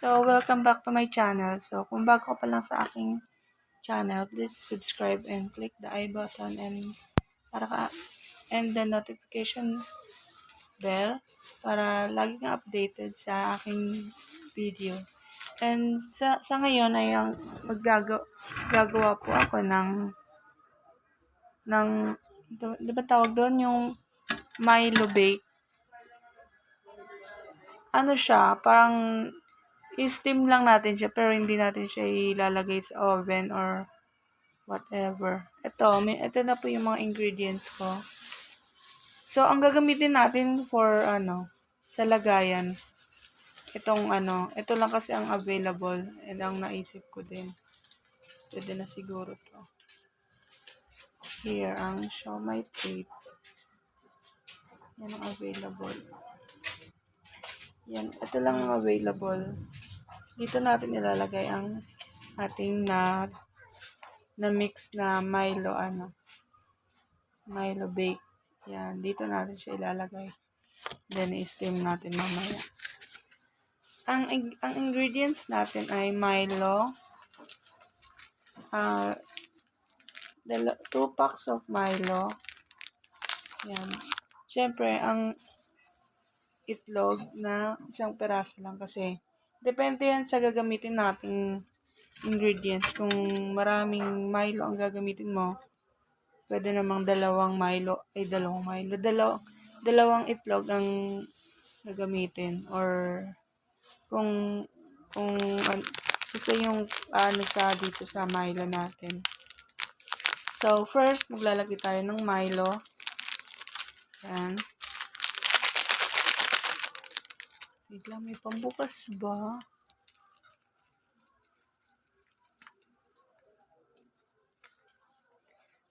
So, welcome back to my channel. So, kung bago ka pa lang sa aking channel, please subscribe and click the I button and the notification bell para lagi kang updated sa aking video. And sa ngayon ay gagawa po ako ng di ba tawag doon yung Milo bake. Ano siya, parang i-steam lang natin siya pero hindi natin siya ilalagay sa oven or whatever. Ito na po yung mga ingredients ko. So, ang gagamitin natin for sa lagayan. Ito lang kasi ang available and ang naisip ko din. Pwede na siguro to. Here, ang siomai plate. Yan ang available. Yan, ito lang ang available. Dito natin ilalagay ang ating na mix na Milo bake. Yan, dito natin siya ilalagay. Then i-steam natin mamaya. Ang ingredients natin ay Milo, 2 packs of Milo. Yan. Siyempre, ang itlog na isang peraso lang kasi depende yan sa gagamitin nating ingredients. Kung maraming Milo ang gagamitin mo, pwede namang dalawang itlog ang gagamitin or kung gusto yung sa dito sa Milo natin. So, first, maglalagay tayo ng Milo. Yan. Wait lang, may pambukas ba?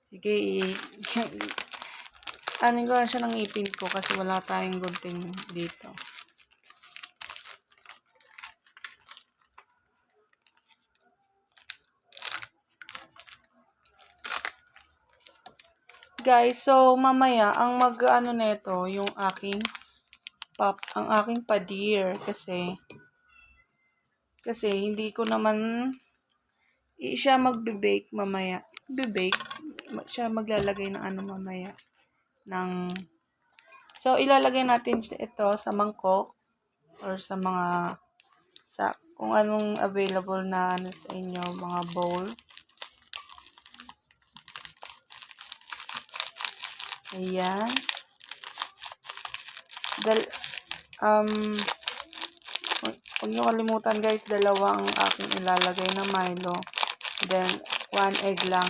Sige, ko lang siya ng ipin ko kasi wala tayong gunting dito. Guys, so mamaya ang neto yung aking padir kasi hindi ko naman siya magbe-bake mamaya. Siya maglalagay ng mamaya so ilalagay natin ito sa mangkok or sa kung anong available na sa inyo, mga bowl. Ayan. Huwag nyo kalimutan guys, 2 ang aking ilalagay na Milo. Then, 1 egg lang.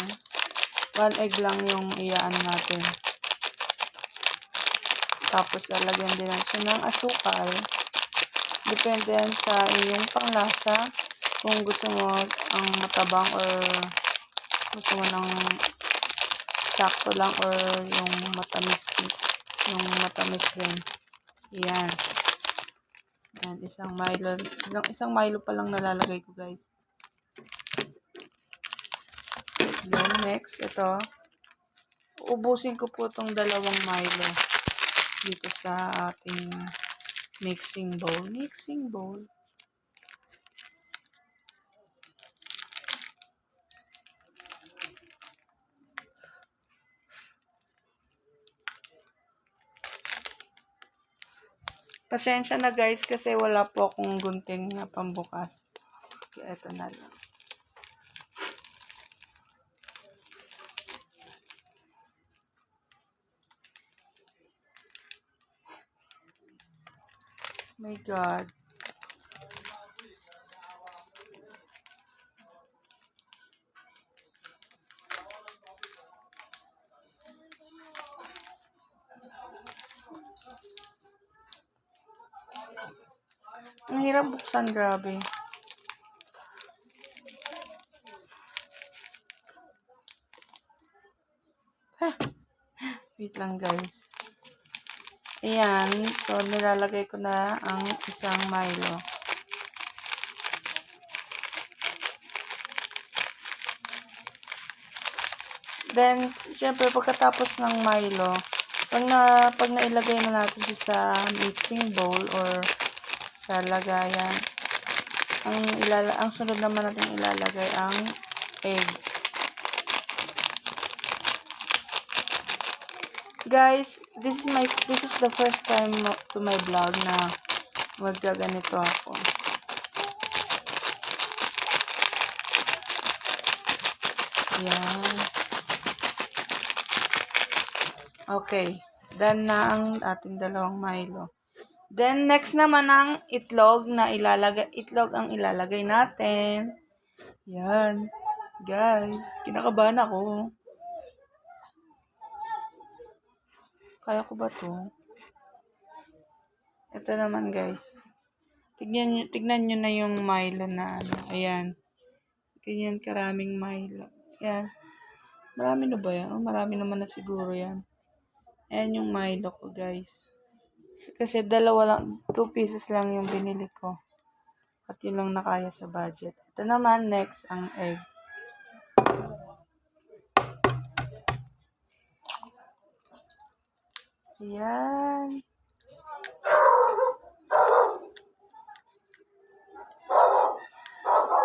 1 egg lang yung iyaan natin. Tapos, lalagyan din natin ng asukal. Depende yan sa iyong panglasa. Kung gusto mo ang matabang or gusto mo ng sakto lang or yung matamis din. Yan. Yan, isang Milo pa lang nalalagay ko guys. Then next, ito. Ubusin ko po itong 2 Milo dito sa ating mixing bowl. Pasensya na guys kasi wala po akong gunting na pambukas. Kaya ito na lang. My God. Ang hirap buksan, grabe. Wait lang guys. Ayan, so nilalagay ko na ang isang Milo. Then, syempre pagkatapos ng Milo, pag nailagay na natin siya sa mixing bowl or sa lagayan, ang sunod naman natin ilalagay ang egg. Guys, this is the first time to my vlog na maggaganito ako. Yan. Okay. Done na ang ating dalawang Milo. Then, next naman ang itlog ang ilalagay natin. Yan. Guys, kinakabahan ako. Kaya ko ba to? Ito naman, guys. Tignan nyo na yung Milo na ano. Ayan. Ganyan karaming Milo. Ayan. Marami na ba yan? Oh, marami naman na siguro yan. Ayan yung Milo ko, guys. Kasi 2 pieces lang yung binili ko. At yun lang nakaya sa budget. Ito naman, next, ang egg. Ayan.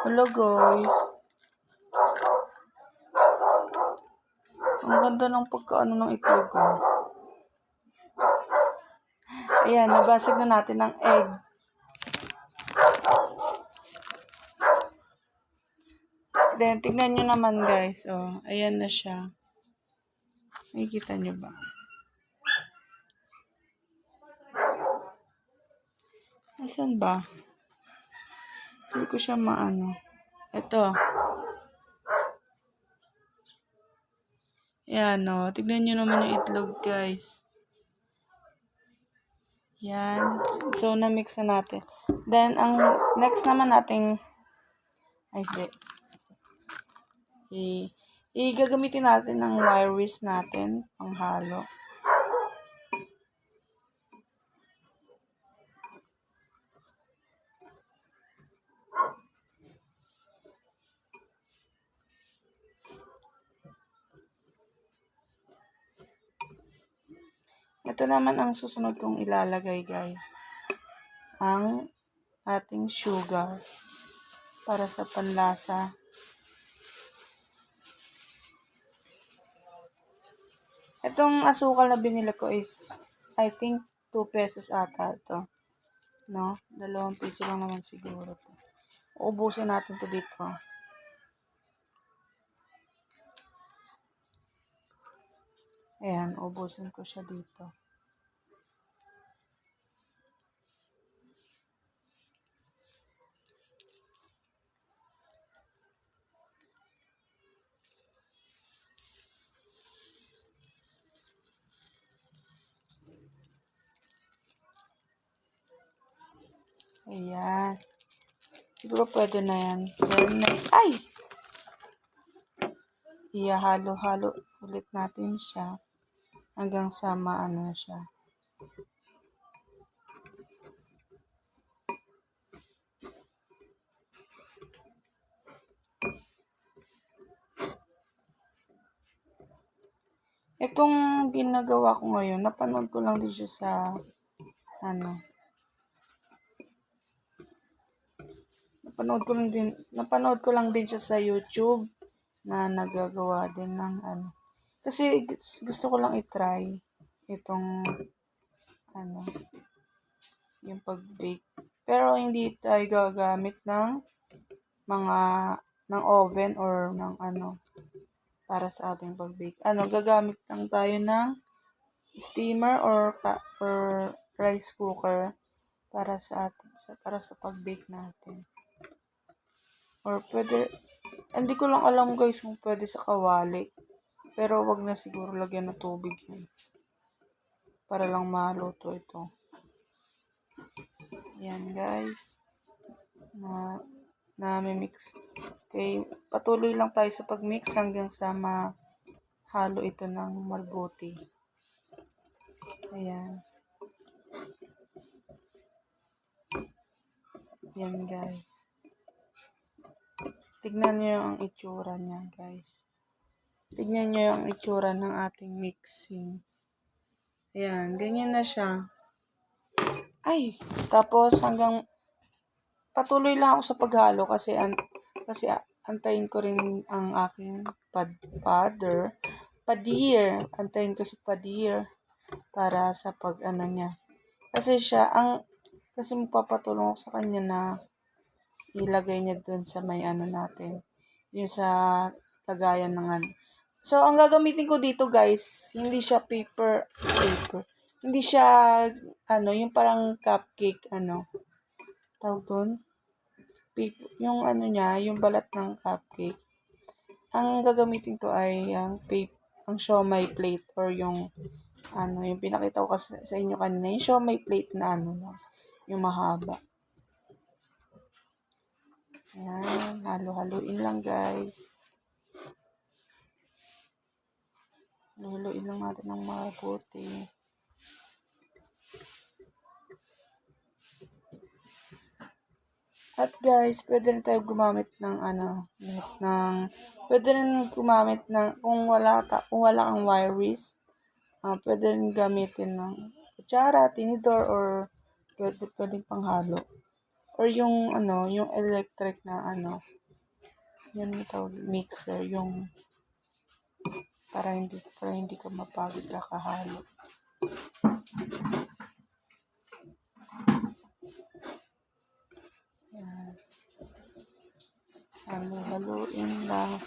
Hello, guys. Ang ganda ng pagkaano ng itlog ko. Ayan, nabasag na natin ang egg. Then, tignan nyo naman, guys. Oh, ayan na siya. Makikita nyo ba? Nasaan ba? Hindi ko siya maano. Ito. Yan, no. Tignan nyo naman yung itlog, guys. Yan. So, na-mix na natin. Then, ang next naman nating gagamitin natin ng wire whisk natin pang halo. Ito naman ang susunod kong ilalagay, guys. Ang ating sugar para sa panlasa. Itong asukal na binili ko is, I think, 2 pesos ata ito. No? 2 piso lang naman siguro ito. Uubusin natin to dito. Ayan, ubusin ko siya dito. Ayan. Siguro pwede na yan. Then, ay! Ihalo-halo ulit natin siya hanggang sa maano siya. Itong ginagawa ko ngayon, napanood ko lang din siya sa napanood ko lang din siya sa YouTube na nagagawa din ng Kasi gusto ko lang i-try itong yung pag-bake. Pero hindi tayo gagamit ng ng oven or ng para sa ating pag-bake. Gagamit lang tayo ng steamer or rice cooker para sa pag-bake natin. Or pwede, hindi ko lang alam, guys, kung pwede sa kawali. Pero wag na siguro lagyan ng tubig yun. Para lang maluto ito. Yan, guys. Na-mix. Okay, patuloy lang tayo sa pag-mix hanggang sa mahalo ito ng mabuti. Ayan. Yan, guys. Tignan nyo ang itsura niya, guys. Tignan nyo yung itsura ng ating mixing. Ayan, ganyan na siya. Ay! Tapos hanggang patuloy lang ako sa paghalo kasi antayin ko rin ang aking padir. Antayin ko si padir para sa pag ano niya. Kasi magpapatulong ako sa kanya na ilagay niya dun sa may ano natin. Yung sa lagayan ng ano. So, ang gagamitin ko dito guys, hindi siya paper. Hindi siya, yung parang cupcake, tawag doon? Yung ano niya, yung balat ng cupcake. Ang gagamitin ko ay ang siomai plate or yung pinakita ko kasi sa inyo kanina, yung siomai plate na yung mahaba. Ayan, halo-haluin lang guys. Halo-haluin lang natin ng mabuti. At guys, pwede rin tayo gumamit ng pwede rin gumamit ng kung wala kang wire wrist, pwede rin gamitin ng kutsara, tinidor, or pwede panghalo. Or yung yung electric na yun tawag mixer, yung para hindi ka mapagod kakahalo. Yan. Halo-haluin lang.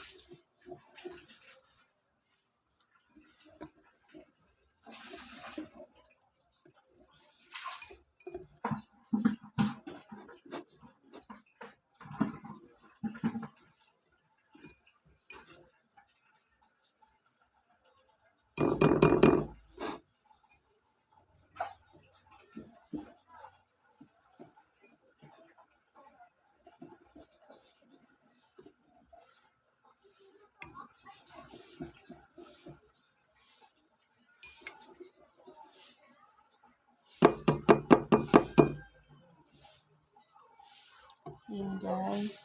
Yan guys.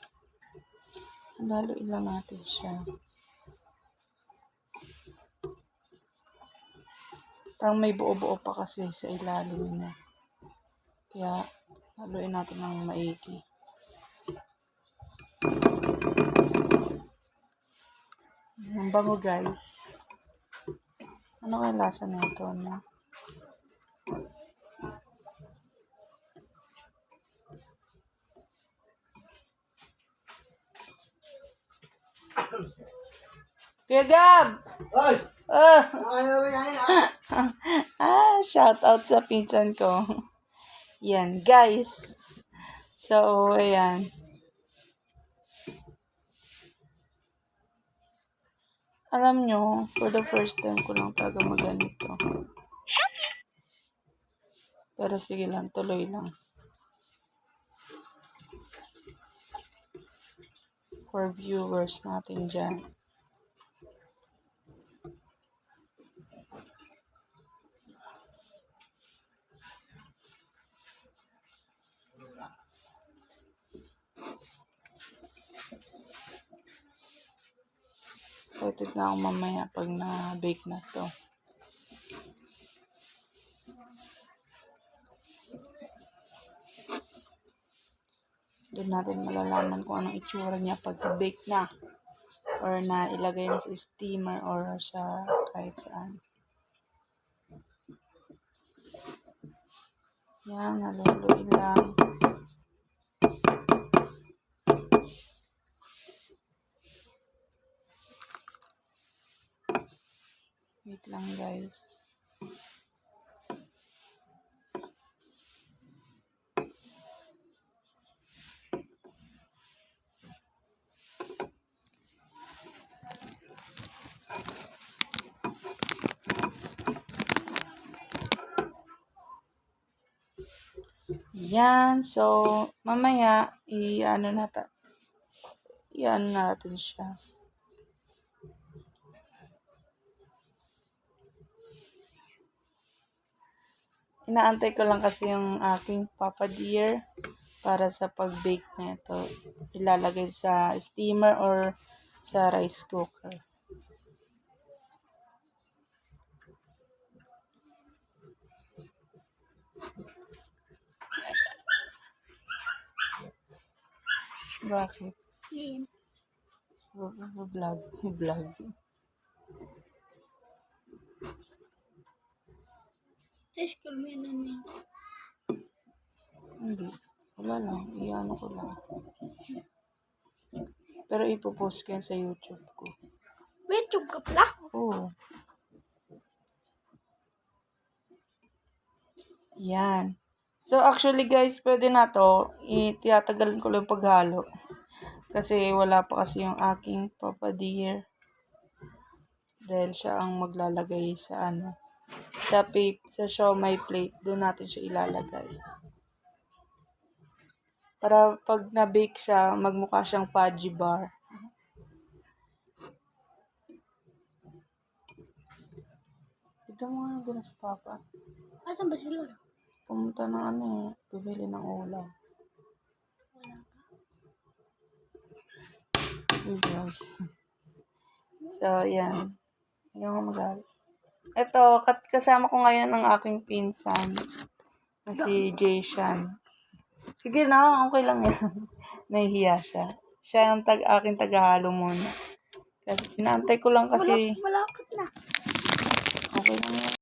Haluin lang natin siya. Parang may buo-buo pa kasi sa ilalim niya. Kaya haluin natin ng maigi. Ang bango guys. Ano kaya lasa nito na? Kuya Gab! Oy! Shout out sa pinsan ko. Yan, guys. So, ayan. Alam nyo, for the first time ko lang talaga maganito. Pero sige lang, tuloy lang. For viewers natin dyan. Excited na ako mamaya pag na-bake na to. Doon natin malalaman kung anong itsura niya pag bake na. Or na ilagay na sa steamer or sa kahit saan. Yan, haluin lang. Wait lang guys. Yan, so mamaya i-ano natin siya. Inaantay ko lang kasi yung aking Papa Dear para sa pag-bake na ito. Ilalagay sa steamer or sa rice cooker. Bakit? Ngayon. Vlog. Vlog. Sa school mo yan namin. Hindi. Wala lang. Iyan ko lang. Pero ipopost ko yan sa YouTube ko. YouTube ka pala? Oo. Yan. So, actually guys, pwede na to. Itiyatagalan ko lang paghalo. Kasi wala pa kasi yung aking Papa Dear. Dahil siya ang maglalagay sa sa siomai plate. Doon natin siya ilalagay. Para pag na-bake siya, magmukha siyang fudgy bar. Ito mo nga doon sa Papa. Asan ba sila? Pumunta ng bibili ng ulam. Wala pa. So, yan. Yung magalit. Ito, kasama ko ngayon ang aking pinsan. Na si Jason. Sige na, okay lang yan. Nahihiya siya. Siya ang aking tagahalo muna. Kasi inaantay ko lang kasi. Malapit na. Okay lang yan.